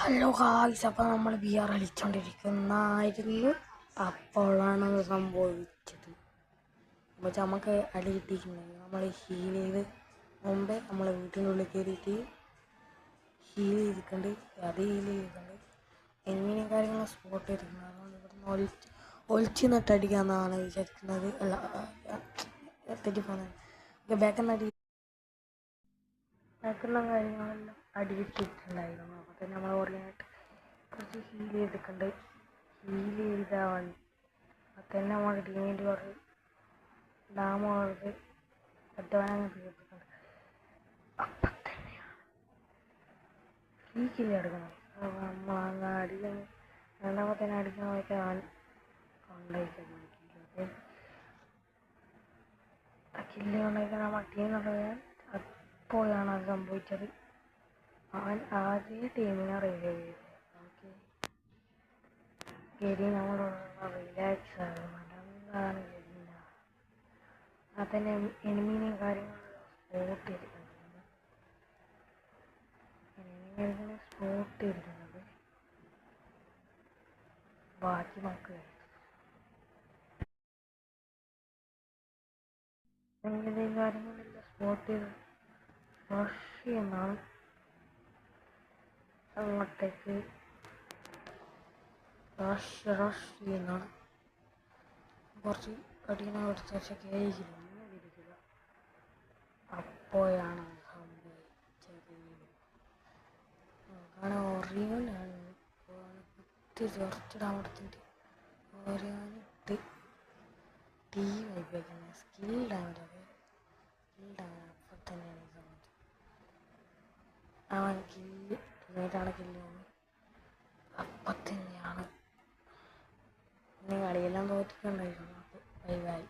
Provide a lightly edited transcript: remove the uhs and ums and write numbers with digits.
Hello guys, അപ്പോൾ നമ്മൾ B R കളിച്ചുകൊണ്ടിരിക്കുന്നായിരുന്നു. അപ്പോഴാണ് സംഭവിച്ചത്. അപ്പോൾ നമുക്ക് അടി കിട്ടിയിരിക്കുന്നത് നമ്മൾ ഹീൽ ചെയ്ത് മുമ്പേ നമ്മളെ വീട്ടിനുള്ളിൽ കയറിയിട്ട് ഹീൽ ചെയ്തിട്ടുണ്ട്. അത് ഹീൽ ചെയ്തിട്ടുണ്ട്. എങ്ങനെയും കാര്യങ്ങൾ സ്പോട്ട് ചെയ്തിരിക്കുന്നത്. അതുകൊണ്ട് ഇവിടുന്ന് ഒളിച്ച് നട്ടടിക്കാമെന്നാണ് വിചാരിക്കുന്നത്. അല്ല, തെറ്റിപ്പോകുന്നത്. ബാക്കിയുള്ള കാര്യങ്ങളെല്ലാം അടി കിട്ടിയിട്ടുണ്ടായിരുന്നു. അപ്പോൾ തന്നെ നമ്മൾ ഓർഗനായിട്ട് കുറച്ച് ഹീൽ ചെയ്തിട്ടുണ്ട്. ഹീൽ ചെയ്താൽ അപ്പോൾ തന്നെ നമ്മുടെ ടീമിൻ്റെ കുറച്ച് ഡാമുകൾക്ക് അധ്വാനം ചെയ്തിട്ടുണ്ട്. അപ്പം തന്നെയാണ് ഈ കില്ല് എടുക്കണം. അപ്പോൾ നമ്മൾ അങ്ങ് അടിക്കാൻ രണ്ടാമത്തെ അടിക്കാൻ പോയിട്ടാണ് ഉണ്ടായിരിക്കുന്നത്. ആ കില്ല് ഉണ്ടായിരിക്കുന്ന നമ്മുടെ ടീമിനുള്ളത് അപ്പോഴാണ് അത് സംഭവിച്ചത്. അവൻ ആദ്യ ടീമിനെ റിവൈവ് ചെയ്തു. ഓക്കെ, ഗരി നമ്മളോടുള്ള റിലാക്സ് ആകുന്നുണ്ട്. എന്താണ് ഗരീന അതന്നെ എനിമീനെയും കാര്യങ്ങളും സ്പോട്ട് ചെയ്തിട്ടുണ്ട്. എനിമീനെ സ്പോട്ട് ചെയ്തിട്ടുണ്ട്. ബാക്കി നോക്കുക. എന്തെങ്കിലും കാര്യങ്ങളെല്ലാം സ്പോട്ട് ചെയ്ത് റഷ് ചെയ്യുന്നതാണ് അങ്ങോട്ടേക്ക്. റഷ് ചെയ്യുന്നതാണ്. കുറച്ച് കഠിന എടുത്ത് വെച്ചാൽ കേൾക്കില്ല, ഒന്നും ഇരിക്കില്ല. അപ്പോഴാണ് സംഭവിച്ചത്. അങ്ങനെ ഒറിയോനാണ് കുത്തി കുറച്ചിടാൻ കൊടുത്തിട്ട് ഒറിയോനിട്ട് ടീ വൈപ്പിക്കുന്നത്. സ്കിൽ ഡാമേജൊക്കെ അപ്പം തന്നെയാണ് സംഭവിച്ചത്. അവൻ കില്ല് ടീമായിട്ടാണ് കില്ല് വന്നത്. അപ്പം തന്നെയാണ് കളിയെല്ലാം തോറ്റിട്ടുണ്ടായിരുന്നു. അപ്പോൾ ബൈ ബൈ.